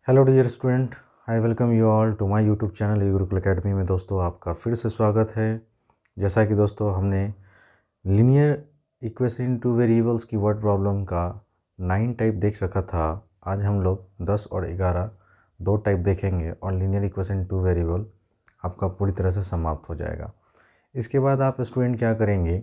Hello dear student, I welcome you all to my YouTube channel Gurukul Academy में। दोस्तों आपका फिर से स्वागत है। जैसा कि दोस्तों हमने लीनियर इक्वेशन टू वेरिएबल्स की वर्ड प्रॉब्लम का 9 टाइप देख रखा था। आज हम लोग 10 और 11 दो टाइप देखेंगे और लीनियर इक्वेशन टू वेरिएबल आपका पूरी तरह से समाप्त हो जाएगा। इसके बाद आप स्टूडेंट क्या करेंगे,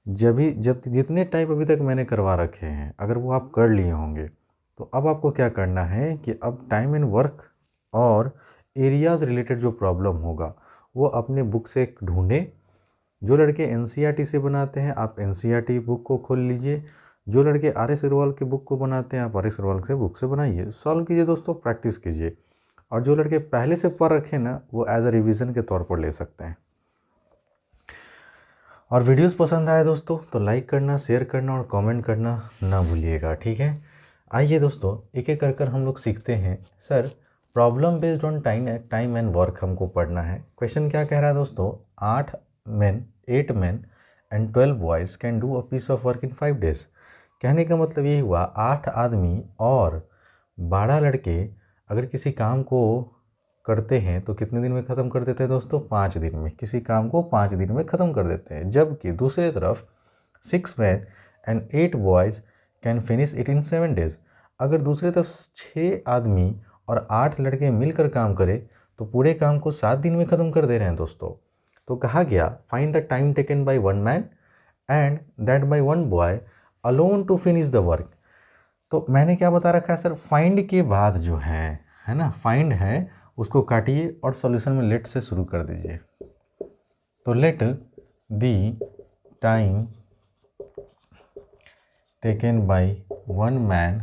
जब जितने टाइप अभी तक मैंने करवा रखे हैं अगर वो आप कर लिए होंगे तो अब आपको क्या करना है कि अब टाइम एंड वर्क और एरियाज़ रिलेटेड जो प्रॉब्लम होगा वो अपने बुक से ढूंढें। जो लड़के एनसीईआरटी से बनाते हैं आप एनसीईआरटी बुक को खोल लीजिए। जो लड़के आर एस अग्रवाल के बुक को बनाते हैं आप आर एस अग्रवाल से बुक से बनाइए, सॉल्व कीजिए दोस्तों, प्रैक्टिस कीजिए। और जो लड़के पहले से पढ़ रखे ना वो एज अ रिविज़न के तौर पर ले सकते हैं। और वीडियोस पसंद आए दोस्तों तो लाइक करना, शेयर करना और कमेंट करना ना भूलिएगा, ठीक है। आइए दोस्तों एक एक कर हम लोग सीखते हैं। Sir problem based on time and work हमको पढ़ना है। क्वेश्चन क्या कह रहा है दोस्तों, 8 men and 12 boys can do a piece of work in 5 days। कहने का मतलब यही हुआ 8 आदमी और 12 लड़के अगर किसी काम को करते हैं तो कितने दिन में ख़त्म कर देते हैं दोस्तों, 5 दिन में। किसी काम को 5 दिन में ख़त्म कर देते हैं। जबकि दूसरी तरफ 6 men and 8 boys can finish it in 7 days। अगर दूसरी तरफ 6 आदमी और 8 लड़के मिलकर काम करें तो पूरे काम को 7 दिन में ख़त्म कर दे रहे हैं दोस्तों। तो कहा गया find the time taken by 1 man and that by 1 boy alone to finish the work. तो मैंने क्या बता रखा है सर, फाइंड के बाद जो है ना, फाइंड है उसको काटिए और सॉल्यूशन में लेट से शुरू कर दीजिए। तो let the time taken by 1 man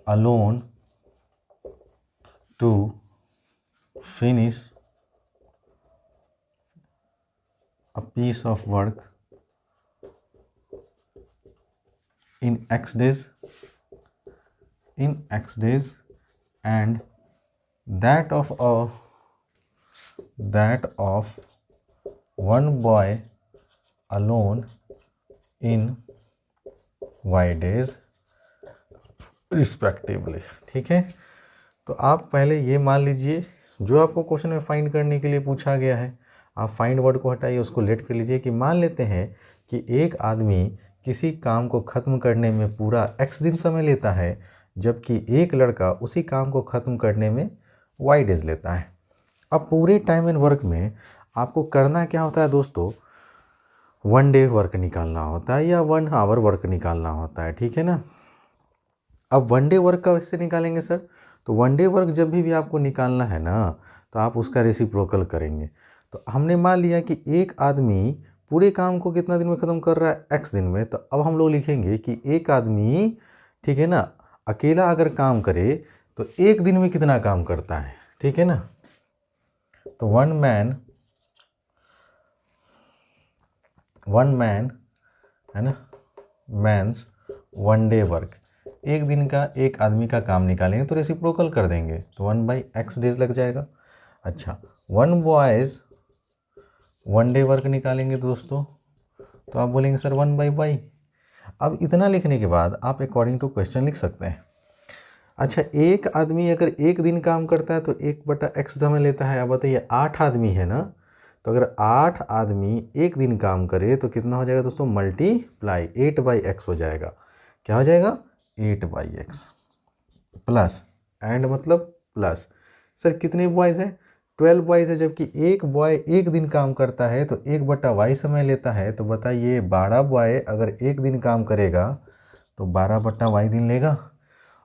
alone to finish a piece of work in X days and that of 1 boy alone in Y days respectively, ठीक है। तो आप पहले ये मान लीजिए जो आपको क्वेश्चन में फाइंड करने के लिए पूछा गया है, आप फाइंड वर्ड को हटाइए, उसको लेट कर लीजिए कि मान लेते हैं कि एक आदमी किसी काम को ख़त्म करने में पूरा x दिन समय लेता है जबकि एक लड़का उसी काम को ख़त्म करने में y डेज लेता है। अब पूरे टाइम एंड वर्क में आपको करना क्या होता है दोस्तों, 1 day वर्क निकालना होता है या 1 hour वर्क निकालना होता है, ठीक है ना। अब 1 day वर्क का कैसे निकालेंगे सर, तो 1 day वर्क जब भी आपको निकालना है ना तो आप उसका रेसिप्रोकल करेंगे। तो हमने मान लिया कि एक आदमी पूरे काम को कितना दिन में ख़त्म कर रहा है, x दिन में। तो अब हम लोग लिखेंगे कि एक आदमी, ठीक है ना, अकेला अगर काम करे तो एक दिन में कितना काम करता है, ठीक है ना। तो 1 man है ना, मैंस 1 day वर्क, एक दिन का एक आदमी का काम निकालेंगे तो रेसिप्रोकल कर देंगे तो 1/x डेज लग जाएगा। अच्छा 1 बॉयज़ 1 day वर्क निकालेंगे दोस्तों तो आप बोलेंगे सर 1/y। अब इतना लिखने के बाद आप अकॉर्डिंग टू क्वेश्चन लिख सकते हैं। अच्छा एक आदमी अगर एक दिन काम करता है तो 1/x समय लेता है। अब बताइए 8 आदमी है ना, तो अगर 8 आदमी एक दिन काम करे तो कितना हो जाएगा दोस्तों, मल्टीप्लाई 8/x हो जाएगा। क्या हो जाएगा, 8/x प्लस एंड मतलब प्लस। सर कितने बॉयज़ हैं, 12 बॉयज़ है जबकि एक बॉय एक दिन काम करता है तो 1/y समय लेता है। तो बताइए 12 बॉय अगर एक दिन काम करेगा तो 12/y दिन लेगा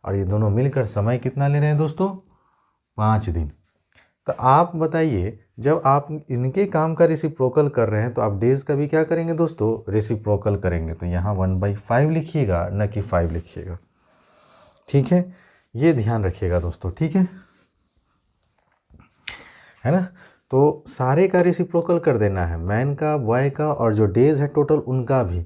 और ये दोनों मिलकर समय कितना ले रहे हैं दोस्तों, 5 दिन। तो आप बताइए जब आप इनके काम का रेसिप्रोकल कर रहे हैं तो आप डेज का भी क्या करेंगे दोस्तों, रेसिप्रोकल करेंगे। तो यहाँ 1/5 लिखिएगा न कि 5 लिखिएगा, ठीक है। ये ध्यान रखिएगा दोस्तों, ठीक है ना। तो सारे का रेसिप्रोकल कर देना है, मैन का, बॉय का और जो डेज है टोटल उनका भी।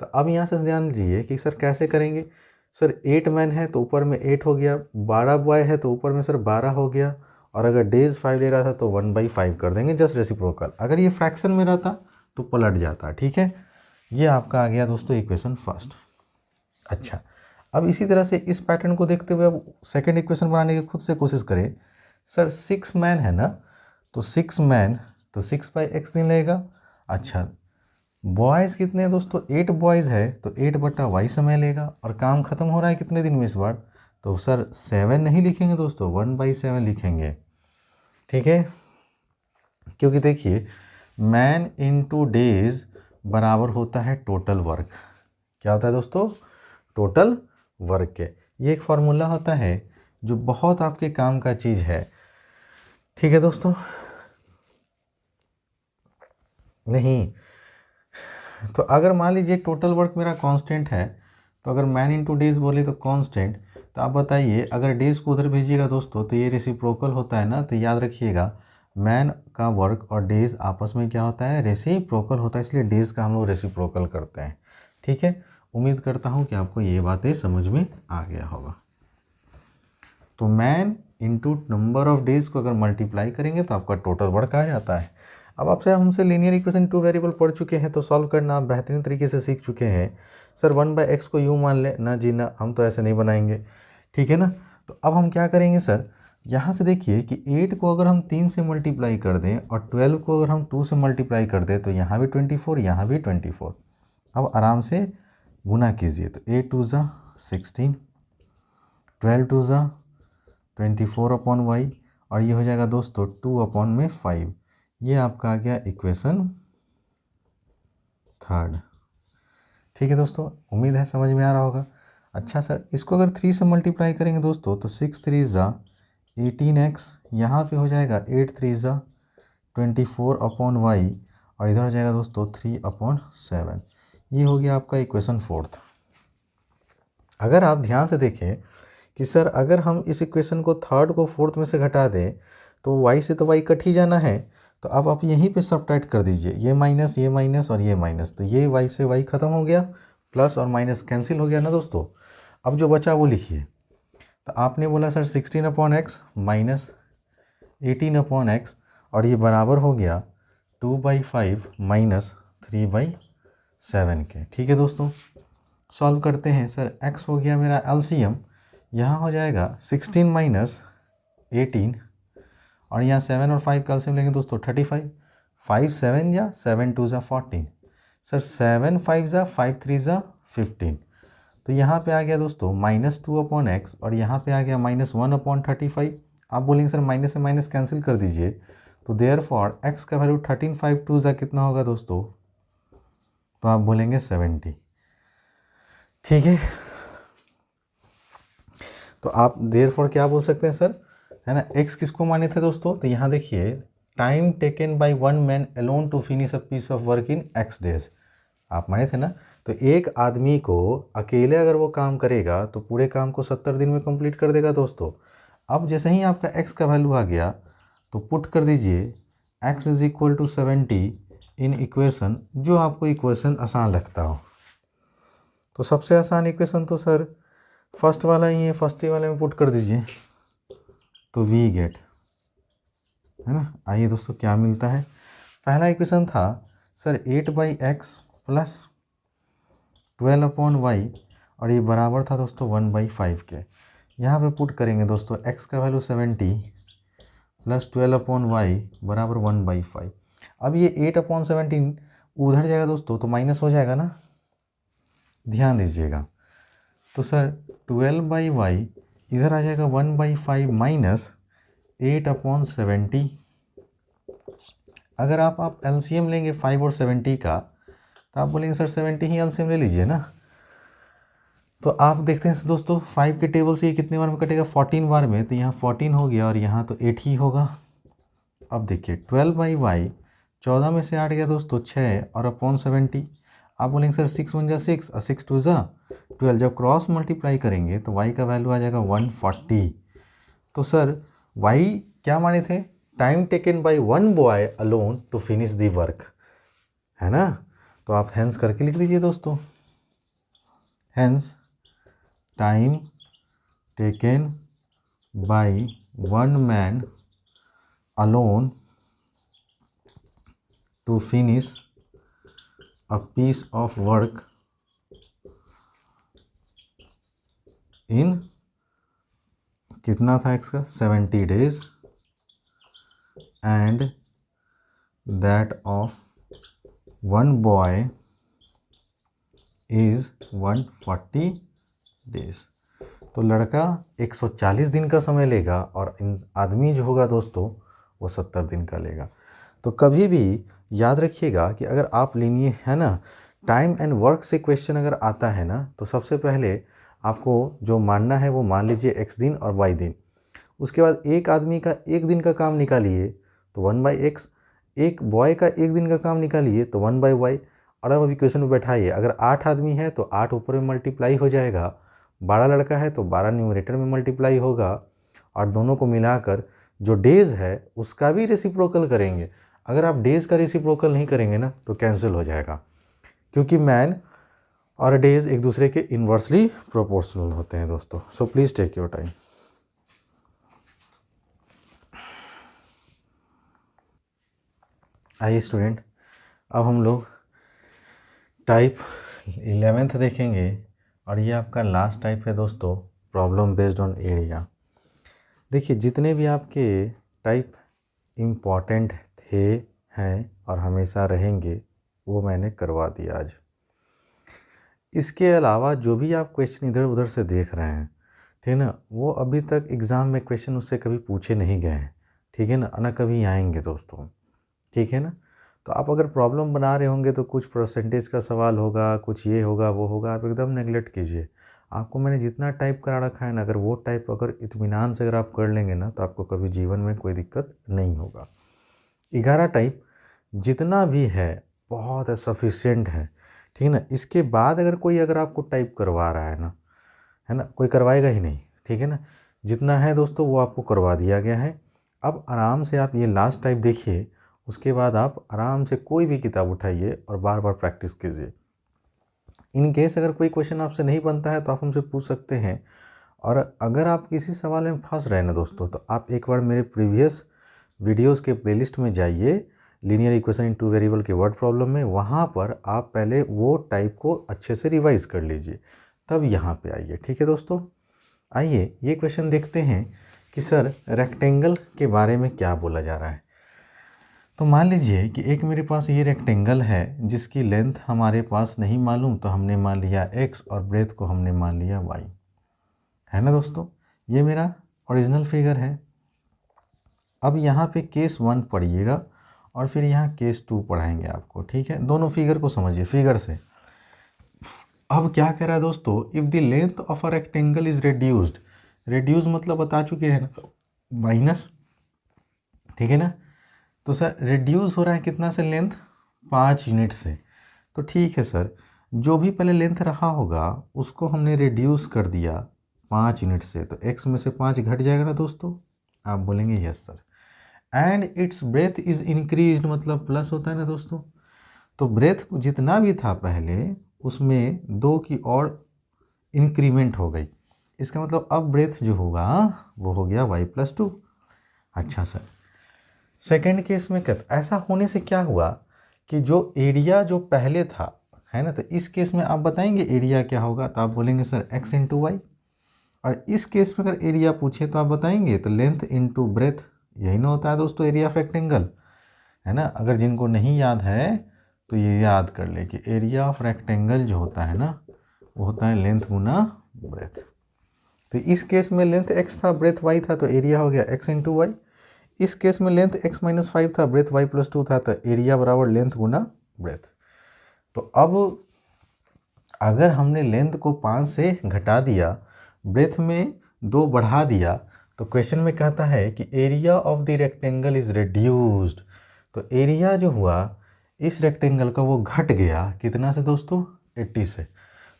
तो अब यहाँ से ध्यान दीजिए कि सर कैसे करेंगे। सर 8 मैन है तो ऊपर में 8 हो गया, 12 बॉय है तो ऊपर में सर 12 हो गया, और अगर डेज 5 ले रहा था तो 1/5 कर देंगे जस्ट रेसिप्रोकल। अगर ये फ्रैक्शन में रहता तो पलट जाता, ठीक है। ये आपका आ गया दोस्तों इक्वेशन फर्स्ट। अच्छा अब इसी तरह से इस पैटर्न को देखते हुए अब सेकेंड इक्वेशन बनाने की खुद से कोशिश करें। सर 6 मैन है ना, तो 6 मैन तो 6/x दिन लगेगा। अच्छा, बॉयज़ कितने हैं दोस्तों, 8 बॉयज़ है तो 8/y समय लेगा, और काम खत्म हो रहा है कितने दिन में इस बार, तो सर 7 नहीं लिखेंगे दोस्तों, 1/7 लिखेंगे। ठीक है, क्योंकि देखिए मैन इनटू डेज बराबर होता है टोटल वर्क। क्या होता है दोस्तों, टोटल वर्क के। ये एक फार्मूला होता है जो बहुत आपके काम का चीज़ है। ठीक है दोस्तों, नहीं तो अगर मान लीजिए टोटल वर्क मेरा कांस्टेंट है, तो अगर मैन इनटू डेज बोले तो कांस्टेंट, तो आप बताइए अगर डेज को उधर भेजिएगा दोस्तों तो ये रेसिप्रोकल होता है ना, तो याद रखिएगा मैन का वर्क और डेज आपस में क्या होता है, रेसिप्रोकल होता है, इसलिए डेज का हम लोग रेसिप्रोकल करते हैं। ठीक है, उम्मीद करता हूँ कि आपको ये बातें समझ में आ गया होगा। तो man into number of days को अगर मल्टीप्लाई करेंगे तो आपका टोटल वर्क आ जाता है। अब आपसे हमसे लीनियर इक्वेशन 2 वेरिएबल पढ़ चुके हैं, तो सॉल्व करना आप बेहतरीन तरीके से सीख चुके हैं। सर 1/x को यूँ मान लें ना जी ना, हम तो ऐसे नहीं बनाएंगे। ठीक है ना, तो अब हम क्या करेंगे सर, यहाँ से देखिए कि 8 को अगर हम 3 से मल्टीप्लाई कर दें और 12 को अगर हम 2 से मल्टीप्लाई कर दें तो यहाँ भी 24, यहाँ भी 24। अब आराम से गुना कीजिए, तो 8 2 ज़ा 16, 12 2 ज़ा 24/y, और ये हो जाएगा दोस्तों 2/5। ये आपका आ गया इक्वेशन थर्ड। ठीक है दोस्तों, उम्मीद है समझ में आ रहा होगा। अच्छा सर, इसको अगर 3 से मल्टीप्लाई करेंगे दोस्तों तो 6 3 ज़ा 18x, यहाँ पे हो जाएगा 8 3 ज़ा 24/y, और इधर हो जाएगा दोस्तों 3/7। ये हो गया आपका इक्वेशन फोर्थ। अगर आप ध्यान से देखें कि सर अगर हम इस इक्वेशन को थर्ड को फोर्थ में से घटा दें तो y से तो y कट ही जाना है, तो अब आप यहीं पे सबट्रैक्ट कर दीजिए, ये माइनस और ये माइनस, तो ये y से y ख़त्म हो गया, प्लस और माइनस कैंसिल हो गया ना दोस्तों। अब जो बचा वो लिखिए, तो आपने बोला सर 16/x माइनस 18/x, और ये बराबर हो गया 2/5 माइनस 3/7 के। ठीक है दोस्तों, सॉल्व करते हैं। सर x हो गया मेरा एलसीएम, यहाँ हो जाएगा 16 माइनस 18, और यहाँ 7 और 5 का एलसीएम लेंगे दोस्तों 35, 5 7 या 7 2 ज़ा 14, सर 7 5 ज़ा 5 3 ज़ा 15, तो यहाँ पे आ गया दोस्तों -2/x, और यहाँ पे आ गया -1/35। आप बोलेंगे सर माइनस से माइनस कैंसिल कर दीजिए, तो देयरफॉर x का वैल्यू 13 5 2 ज़ा कितना होगा दोस्तों, तो आप बोलेंगे 70। ठीक है, तो आप देयरफॉर क्या बोल सकते हैं सर, है ना, x किसको माने थे दोस्तों, तो यहाँ देखिए time taken by one man alone to finish a piece of work in x days, आप माने थे ना। तो एक आदमी को अकेले अगर वो काम करेगा तो पूरे काम को 70 दिन में कंप्लीट कर देगा दोस्तों। अब जैसे ही आपका x का वैल्यू आ गया तो पुट कर दीजिए x = 70 इन इक्वेशन, जो आपको इक्वेशन आसान लगता हो। तो सबसे आसान इक्वेशन तो सर फर्स्ट वाला ही है, फर्स्ट वाले में पुट कर दीजिए, तो वी गेट, है ना। आइए दोस्तों क्या मिलता है, पहला इक्वेशन था सर 8/x प्लस 12/y, और ये बराबर था दोस्तों 1/5 के। यहाँ पे पुट करेंगे दोस्तों x का वैल्यू 70 प्लस 12/y बराबर 1/5। अब ये 8/17 उधर जाएगा दोस्तों तो माइनस हो जाएगा ना, ध्यान दीजिएगा। तो सर 12/y इधर आ जाएगा 1/5 माइनस 8/70। अगर आप एलसीएम लेंगे 5 और 70 का, तो आप बोलेंगे सर 70 ही एलसीएम ले लीजिए ना। तो आप देखते हैं दोस्तों 5 के टेबल से ये कितने बार में कटेगा, 14 बार में, तो यहाँ 14 हो गया और यहाँ तो 8 ही होगा। अब देखिए 12/y 14 में से 8 गया दोस्तों 6, और अपॉन 70। आप बोलेंगे सर 6 1 ज़ा 6 और 6 2 ज़ा 12, जब क्रॉस मल्टीप्लाई करेंगे तो y का वैल्यू आ जाएगा 140। तो सर y क्या माने थे, time taken by one boy alone to finish the work, है ना। तो आप हैंस करके लिख दीजिए दोस्तों, hence time taken by one man alone to finish a piece of work in कितना था x का 70 days and that of one boy is 140 days। तो लड़का 140 दिन का समय लेगा और आदमी जो होगा दोस्तों वो 70 दिन का लेगा। तो कभी भी याद रखिएगा कि अगर आप लीनियर है ना टाइम एंड वर्क से क्वेश्चन अगर आता है ना, तो सबसे पहले आपको जो मानना है वो मान लीजिए x दिन और y दिन। उसके बाद एक आदमी का एक दिन का काम निकालिए तो 1/x, एक बॉय का एक दिन का काम निकालिए तो 1/y। और अब इक्वेशन में बैठाइए, अगर 8 आदमी है तो 8 ऊपर में मल्टीप्लाई हो जाएगा, 12 लड़का है तो 12 न्यूमरेटर में मल्टीप्लाई होगा, और दोनों को मिलाकर जो डेज़ है उसका भी रेसिप्रोकल करेंगे। अगर आप डेज़ का रेसिप्रोकल नहीं करेंगे ना तो कैंसिल हो जाएगा, क्योंकि मैन और डेज़ एक दूसरे के इन्वर्सली प्रोपोर्शनल होते हैं दोस्तों। So please take your time. आइए स्टूडेंट, अब हम लोग टाइप 11th देखेंगे, और ये आपका लास्ट टाइप है दोस्तों, प्रॉब्लम बेस्ड ऑन एरिया। देखिए जितने भी आपके टाइप इम्पॉर्टेंट थे, हैं और हमेशा रहेंगे वो मैंने करवा दिया आज। इसके अलावा जो भी आप क्वेश्चन इधर उधर से देख रहे हैं, ठीक है ना, वो अभी तक एग्ज़ाम में क्वेश्चन उससे कभी पूछे नहीं गए हैं, ठीक है ना, ना कभी आएंगे दोस्तों, ठीक है ना। तो आप अगर प्रॉब्लम बना रहे होंगे तो कुछ परसेंटेज का सवाल होगा, कुछ ये होगा वो होगा, आप एकदम नेगलेक्ट कीजिए। आपको मैंने जितना टाइप करा रखा है ना, अगर वो टाइप अगर इत्मीनान से अगर आप कर लेंगे ना, तो आपको कभी जीवन में कोई दिक्कत नहीं होगा। 11 टाइप जितना भी है बहुत सफिशिएंट है, ठीक है ना। इसके बाद अगर आपको टाइप करवा रहा है ना, कोई करवाएगा ही नहीं, ठीक है ना। जितना है दोस्तों वो आपको करवा दिया गया है। अब आराम से आप ये लास्ट टाइप देखिए, उसके बाद आप आराम से कोई भी किताब उठाइए और बार बार प्रैक्टिस कीजिए। इन केस अगर कोई क्वेश्चन आपसे नहीं बनता है तो आप हमसे पूछ सकते हैं। और अगर आप किसी सवाल में फंस रहे हैं ना दोस्तों, तो आप एक बार मेरे प्रीवियस वीडियोस के प्लेलिस्ट में जाइए, लीनियर इक्वेशन इन 2 वेरिएबल के वर्ड प्रॉब्लम में, वहाँ पर आप पहले वो टाइप को अच्छे से रिवाइज कर लीजिए, तब यहाँ पे आइए, ठीक है दोस्तों। आइए ये क्वेश्चन देखते हैं कि सर रेक्टेंगल के बारे में क्या बोला जा रहा है। तो मान लीजिए कि एक मेरे पास ये रेक्टेंगल है जिसकी लेंथ हमारे पास नहीं मालूम, तो हमने मान लिया x और ब्रेथ को हमने मान लिया y, है ना दोस्तों। ये मेरा ओरिजिनल फिगर है। अब यहाँ पे केस 1 पढ़िएगा और फिर यहाँ केस 2 पढ़ाएंगे आपको, ठीक है। दोनों फिगर को समझिए फिगर से। अब क्या कह रहा है दोस्तों, if the length of a rectangle is reduced, reduce मतलब बता चुके हैं ना, माइनस, ठीक है ना। तो सर रिड्यूस हो रहा है कितना से, लेंथ 5 यूनिट से। तो ठीक है सर, जो भी पहले लेंथ रहा होगा उसको हमने रिड्यूस कर दिया 5 यूनिट से, तो x में से 5 घट जाएगा ना दोस्तों। आप बोलेंगे yes sir. And it's breath is increased, मतलब प्लस होता है ना दोस्तों। तो ब्रेथ जितना भी था पहले उसमें 2 की और इंक्रीमेंट हो गई, इसका मतलब अब ब्रेथ जो होगा वो हो गया y+2। अच्छा सर, सेकेंड केस में कहता ऐसा होने से क्या हुआ कि जो एरिया जो पहले था, है ना, तो इस केस में आप बताएंगे एरिया क्या होगा, तो आप बोलेंगे सर x इंटू वाई। और इस केस में अगर एरिया पूछे तो आप बताएंगे तो लेंथ इंटू ब्रेथ, यही ना होता है दोस्तों एरिया ऑफ रेक्टेंगल, है ना। अगर जिनको नहीं याद है तो ये याद कर ले कि एरिया ऑफ रेक्टेंगल जो होता है ना वो होता है लेंथ गुना ब्रेथ। तो इस केस में लेंथ x था ब्रेथ y था, तो एरिया हो गया x इंटू वाई। इस केस में लेंथ x-5 था ब्रेथ y+2 था, तो एरिया बराबर लेंथ गुना ब्रेथ। तो अब अगर हमने लेंथ को 5 से घटा दिया, ब्रेथ में 2 बढ़ा दिया, तो क्वेश्चन में कहता है कि area of the rectangle is reduced. तो एरिया जो हुआ इस रेक्टेंगल का वो घट गया कितना से दोस्तों, 80 से।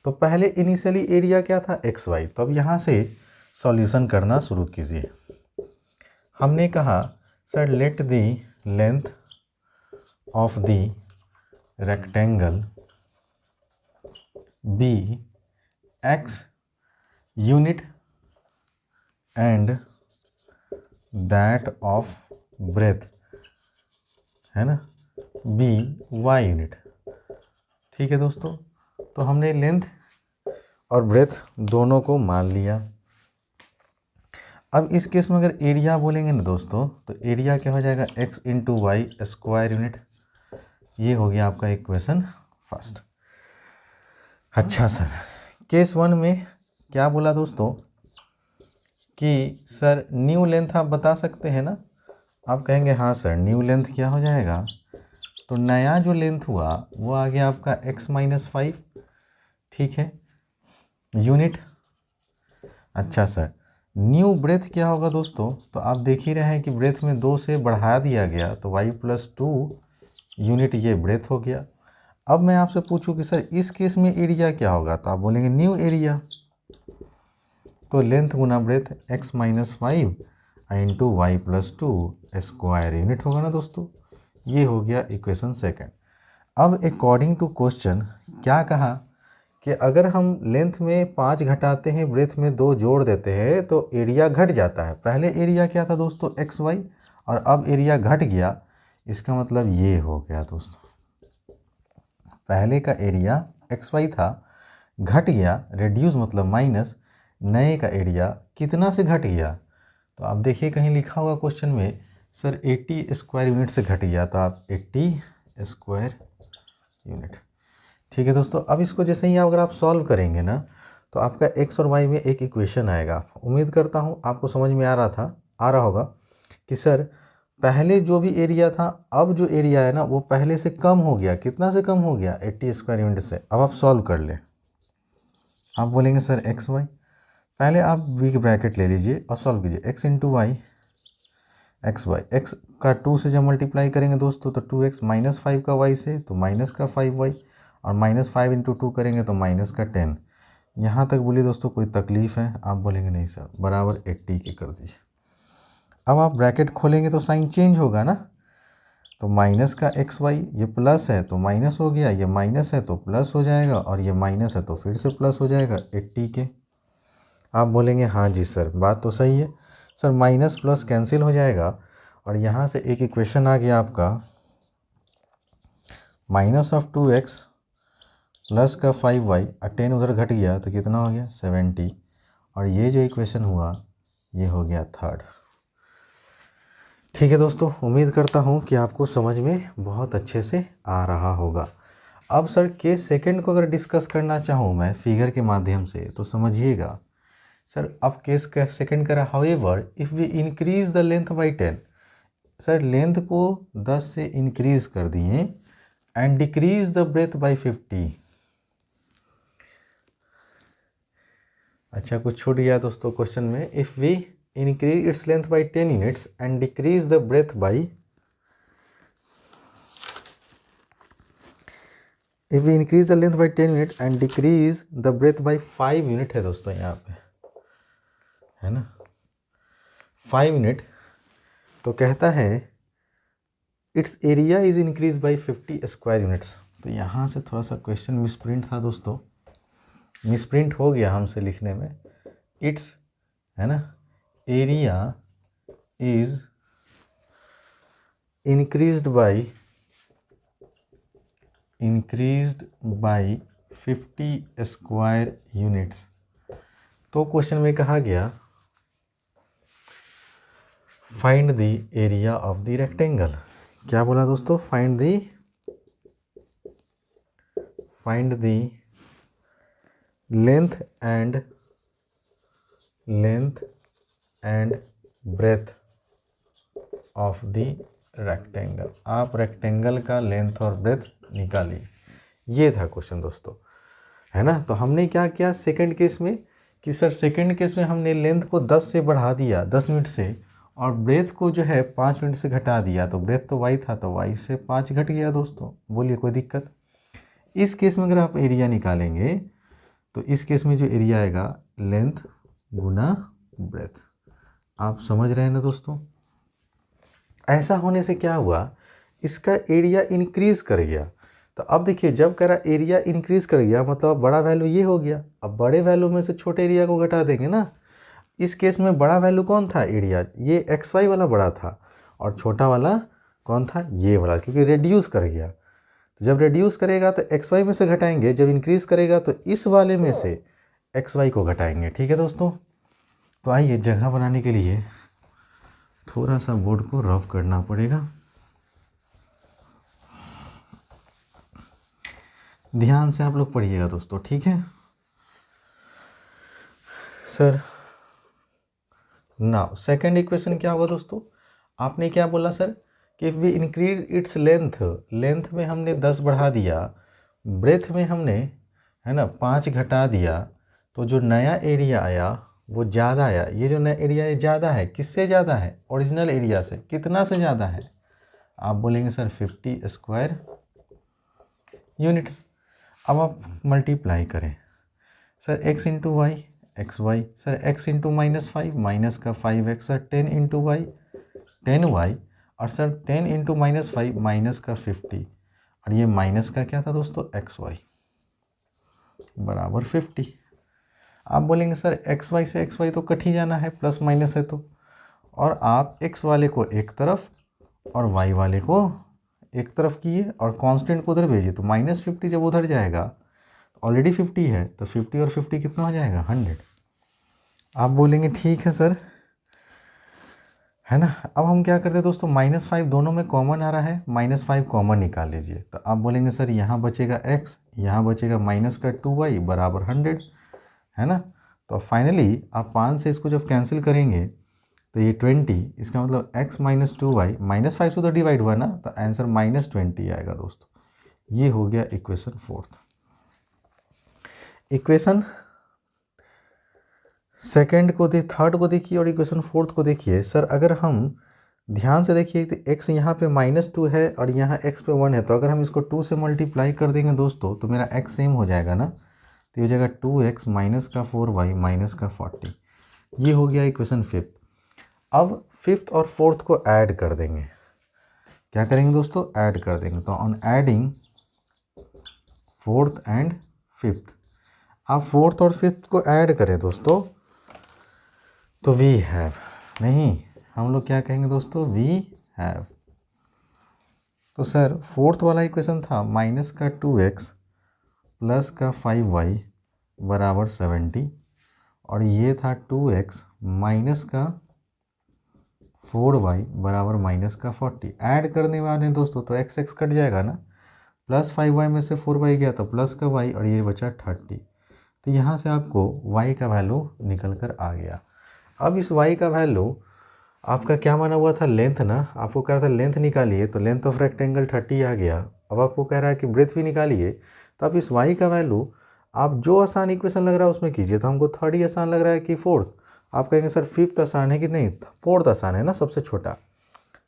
तो पहले इनिशियली एरिया क्या था, xy। तो अब यहाँ से सॉल्यूशन करना शुरू कीजिए। हमने कहा sir let the length of the rectangle be x unit and that of breadth, है ना, बी y यूनिट। ठीक है दोस्तों, तो हमने लेंथ और ब्रेथ दोनों को मान लिया। अब इस केस में अगर एरिया बोलेंगे ना दोस्तों, तो एरिया क्या हो जाएगा, x into y square unit. ये हो गया आपका इक्वेशन फर्स्ट। अच्छा सर, केस 1 में क्या बोला दोस्तों कि सर न्यू लेंथ आप बता सकते हैं ना। आप कहेंगे हाँ सर, न्यू लेंथ क्या हो जाएगा, तो नया जो लेंथ हुआ वो आ गया आपका x-5, ठीक है, यूनिट। अच्छा सर, न्यू ब्रेथ क्या होगा दोस्तों, तो आप देख ही रहे हैं कि ब्रेथ में 2 से बढ़ा दिया गया तो y+2 यूनिट ये ब्रेथ हो गया। अब मैं आपसे पूछूं कि सर इस केस में एरिया क्या होगा, तो आप बोलेंगे न्यू एरिया, तो लेंथ गुना breadth x-5 into y+2 square unit होगा ना दोस्तों। ये हो गया इक्वेशन सेकंड। अब अकॉर्डिंग टू क्वेश्चन क्या कहा कि अगर हम लेंथ में 5 घटाते हैं, ब्रेथ में 2 जोड़ देते हैं तो एरिया घट जाता है। पहले एरिया क्या था दोस्तों, xy, और अब एरिया घट गया। इसका मतलब ये हो गया दोस्तों, पहले का एरिया xy था, घट गया, रेड्यूस मतलब माइनस, नए का एरिया कितना से घट गया, तो आप देखिए कहीं लिखा होगा क्वेश्चन में सर 80 स्क्वायर यूनिट से घट गया, तो आप 80 स्क्वायर यूनिट। ठीक है दोस्तों, अब इसको जैसे ही अगर आप सॉल्व करेंगे ना, तो आपका x और y में एक इक्वेशन आएगा। उम्मीद करता हूँ आपको समझ में आ रहा होगा कि सर पहले जो भी एरिया था, अब जो एरिया है ना वो पहले से कम हो गया। कितना से कम हो गया, 80 स्क्वायर यूनिट से। अब आप सॉल्व कर लें। आप बोलेंगे सर एक्स वाई, पहले आप बिग ब्रैकेट ले लीजिए और सॉल्व कीजिए। x into y, x y, x का 2 से जब मल्टीप्लाई करेंगे दोस्तों तो 2x, -5 का y से तो माइनस का 5y, और -5 इंटू 2 करेंगे तो माइनस का 10। यहाँ तक बोलिए दोस्तों कोई तकलीफ़ है, आप बोलेंगे नहीं सर, बराबर 80 के कर दीजिए। अब आप ब्रैकेट खोलेंगे तो साइन चेंज होगा ना, तो माइनस का xy, ये प्लस है तो माइनस हो गया, ये माइनस है तो प्लस हो जाएगा, और ये माइनस है तो फिर से प्लस हो जाएगा 80 के। आप बोलेंगे हाँ जी सर, बात तो सही है सर, माइनस प्लस कैंसिल हो जाएगा, और यहाँ से एक इक्वेशन आ गया आपका -2x प्लस का 5y, और 10 उधर घट गया तो कितना हो गया 70, और ये जो इक्वेशन हुआ ये हो गया थर्ड। ठीक है दोस्तों, उम्मीद करता हूँ कि आपको समझ में बहुत अच्छे से आ रहा होगा। अब सर केस सेकंड को अगर डिस्कस करना चाहूँ मैं फिगर के माध्यम से, तो समझिएगा सर। अब केस का सेकंड करा, however if we increase the length by 10, sir length को 10 से इंक्रीज कर दिए, and decrease the breadth by 50। अच्छा, कुछ छूट गया दोस्तों क्वेश्चन में। If we increase its length by 10 units and decrease the breadth by, if we increase the length by 10 unit and decrease the breadth by 5 unit है दोस्तों, यहाँ पे है ना 5 यूनिट, तो कहता है it's area is increase by 50 square units. तो यहाँ से थोड़ा सा क्वेश्चन मिसप्रिंट था दोस्तों, मिसप्रिंट हो गया हमसे लिखने में। इट्स है ना, area is increased by 50 square units. तो क्वेश्चन में कहा गया find the area of the rectangle. क्या बोला दोस्तों, find the length and breadth of the rectangle. आप रेक्टेंगल का लेंथ और ब्रेथ निकालिए। ये था क्वेश्चन दोस्तों, है ना। तो हमने क्या किया सेकंड केस में कि सर सेकंड केस में हमने लेंथ को 10 से बढ़ा दिया, 10 मिनट से, और ब्रेथ को जो है 5 मिनट से घटा दिया। तो ब्रेथ तो y था तो y से 5 घट गया दोस्तों। बोलिए कोई दिक्कत। इस केस में अगर आप एरिया निकालेंगे तो इस केस में जो एरिया आएगा लेंथ गुना ब्रेथ। आप समझ रहे हैं ना दोस्तों। ऐसा होने से क्या हुआ, इसका एरिया इंक्रीज कर गया। तो अब देखिए जब कह रहा एरिया इंक्रीज कर गया मतलब बड़ा वैल्यू ये हो गया। अब बड़े वैल्यू में से छोटे एरिया को घटा देंगे ना। इस केस में बड़ा वैल्यू कौन था, एरिया, ये XY वाला बड़ा था, और छोटा वाला कौन था, ये वाला, क्योंकि रेड्यूस कर गया। तो जब रेड्यूस करेगा तो XY में से घटाएंगे, जब इंक्रीज करेगा तो इस वाले में से एक्स वाई को घटाएंगे। ठीक है दोस्तों, तो आइए जगह बनाने के लिए थोड़ा सा बोर्ड को रफ करना पड़ेगा। ध्यान से आप लोग पढ़िएगा दोस्तों, ठीक है सर। नाउ सेकंड इक्वेशन क्या होगा दोस्तों, आपने क्या बोला सर कि if we increase its length में हमने 10 बढ़ा दिया, ब्रेथ में हमने है ना 5 घटा दिया, तो जो नया एरिया आया वो ज़्यादा आया। ये जो नया एरिया है ज़्यादा है, किससे ज़्यादा है? ओरिजिनल एरिया से। कितना से ज़्यादा है? आप बोलेंगे सर 50 स्क्वायर यूनिट्स। अब आप मल्टीप्लाई करें sir x into y x y, sir x into -5 minus का 5x, sir 10 into Y 10y, और सर 10 इंटू -5 माइनस का 50, और ये माइनस का क्या था दोस्तों xy बराबर 50। आप बोलेंगे सर xy से xy तो कट ही जाना है, प्लस माइनस है तो, और आप x वाले को एक तरफ और y वाले को एक तरफ किए और कांस्टेंट को उधर भेजिए, तो -50 जब उधर जाएगा, ऑलरेडी 50 है तो 50 और 50 कितना हो जाएगा 100। आप बोलेंगे ठीक है सर, है ना। अब हम क्या करते हैं दोस्तों, -5 दोनों में कॉमन आ रहा है, -5 कॉमन निकाल लीजिए, तो आप बोलेंगे सर यहाँ बचेगा x, यहाँ बचेगा माइनस का 2y बराबर 100, है ना। तो फाइनली आप 5 से इसको जब कैंसिल करेंगे तो ये 20, इसका मतलब x माइनस 2y, -5 से तो डिवाइड हुआ ना, तो आंसर -20 आएगा दोस्तों। ये हो गया इक्वेशन फोर्थ। इक्वेशन सेकंड को थर्ड को देखिए और इक्वेशन फोर्थ को देखिए। सर अगर हम ध्यान से देखिए तो x यहाँ पे -2 है और यहाँ x पे 1 है, तो अगर हम इसको 2 से मल्टीप्लाई कर देंगे दोस्तों तो मेरा x सेम हो जाएगा ना, तो ये हो जाएगा 2x माइनस का 4y माइनस का 40। ये हो गया इक्वेशन फिफ्थ। अब फिफ्थ और फोर्थ को ऐड कर देंगे। क्या करेंगे दोस्तों, ऐड कर देंगे। तो on adding fourth and fifth, आप फोर्थ और फिफ्थ को ऐड करें दोस्तों तो वी हैव, नहीं हम लोग क्या कहेंगे दोस्तों, वी हैव। तो सर फोर्थ वाला इक्वेशन था माइनस का 2x प्लस का 5y बराबर 70, और ये था 2x माइनस का 4y बराबर माइनस का 40। ऐड करने वाले हैं दोस्तों तो x कट जाएगा ना, प्लस 5y में से 4y गया तो प्लस का y, और ये बचा 30। तो यहाँ से आपको y का वैल्यू निकल कर आ गया। अब इस y का वैल्यू आपका क्या माना हुआ था, लेंथ ना, आपको कह रहा था लेंथ निकालिए, तो लेंथ ऑफ रेक्टेंगल 30 आ गया। अब आपको कह रहा है कि ब्रेथ भी निकालिए, तो आप इस y का वैल्यू आप जो आसान इक्वेशन लग रहा है उसमें कीजिए। तो हमको थर्ड ही आसान लग रहा है कि फोर्थ, आप कहेंगे सर फिफ्थ आसान है कि नहीं, फोर्थ आसान है ना, सबसे छोटा।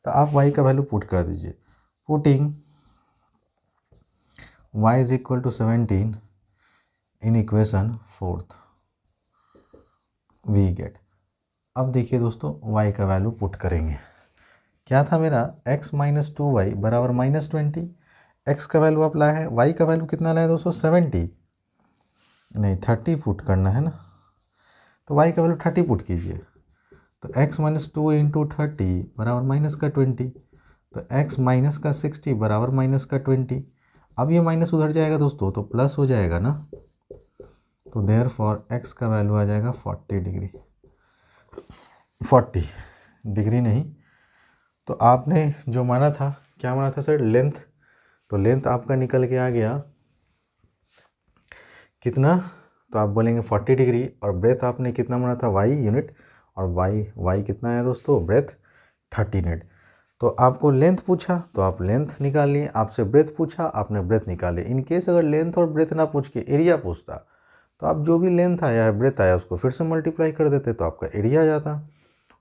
तो आप y का वैल्यू पुट कर दीजिए। Putting y is equal to 17 in equation fourth we get. अब देखिए दोस्तों y का वैल्यू पुट करेंगे। क्या था मेरा x माइनस 2y बराबर -20। x का वैल्यू आप लाए हैं, y का वैल्यू कितना लाए दोस्तों 70, नहीं 30 पुट करना है ना, तो y का वैल्यू 30 पुट कीजिए। तो x माइनस 2 इंटू 30 बराबर माइनस का 20, तो x माइनस का 60 बराबर माइनस का 20। अब ये माइनस उधर जाएगा दोस्तों तो प्लस हो जाएगा ना, तो देयरफॉर x का वैल्यू आ जाएगा 40 डिग्री, 40 डिग्री नहीं। तो आपने जो माना था, क्या माना था सर, लेंथ, तो लेंथ आपका निकल के आ गया कितना, तो आप बोलेंगे 40 डिग्री, और ब्रेथ आपने कितना माना था y यूनिट, और y कितना है दोस्तों, ब्रेथ 30 यूनिट। तो आपको लेंथ पूछा तो आप लेंथ निकाल लिए, आपसे ब्रेथ पूछा आपने ब्रेथ निकाले। इन केस अगर लेंथ और ब्रेथ ना पूछ के एरिया पूछता तो आप जो भी लेंथ आया है ब्रेथ आया उसको फिर से मल्टीप्लाई कर देते तो आपका एरिया आ जाता।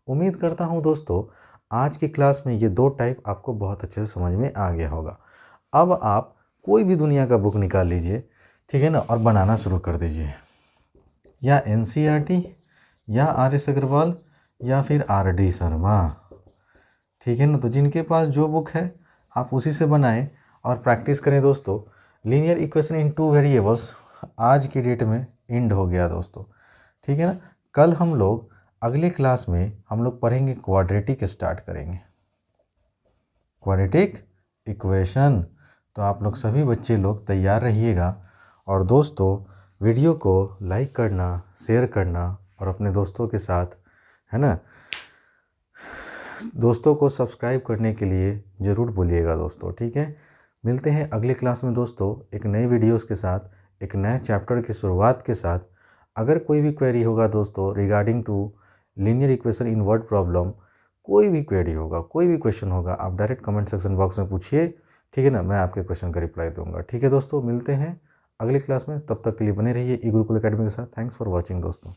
उम्मीद करता हूँ दोस्तों आज की क्लास में ये दो टाइप आपको बहुत अच्छे से समझ में आ गया होगा। अब आप कोई भी दुनिया का बुक निकाल लीजिए, ठीक है ना, और बनाना शुरू कर दीजिए, या NCERT या RS अग्रवाल या फिर RD शर्मा, ठीक है ना। तो जिनके पास जो बुक है आप उसी से बनाएं और प्रैक्टिस करें दोस्तों। लीनियर इक्वेशन इन 2 वेरिएबल्स आज की डेट में एंड हो गया दोस्तों, ठीक है ना। कल हम लोग अगली क्लास में हम लोग पढ़ेंगे क्वाड्रेटिक, स्टार्ट करेंगे क्वाड्रेटिक इक्वेशन। तो आप लोग सभी बच्चे लोग तैयार रहिएगा। और दोस्तों वीडियो को लाइक करना, शेयर करना और अपने दोस्तों के साथ, है ना, दोस्तों को सब्सक्राइब करने के लिए ज़रूर बोलिएगा दोस्तों, ठीक है। मिलते हैं अगली क्लास में दोस्तों एक नई वीडियोस के साथ, एक नए चैप्टर की शुरुआत के साथ। अगर कोई भी क्वेरी होगा दोस्तों regarding to linear equation in word problem, कोई भी क्वेरी होगा, कोई भी क्वेश्चन होगा, आप डायरेक्ट कमेंट सेक्शन बॉक्स में पूछिए, ठीक है ना, मैं आपके क्वेश्चन का रिप्लाई दूंगा, ठीक है दोस्तों। मिलते हैं अगली क्लास में, तब तक के लिए बने रहिए ई गुरुकुल एकेडमी के साथ। थैंक्स फॉर वॉचिंग दोस्तों।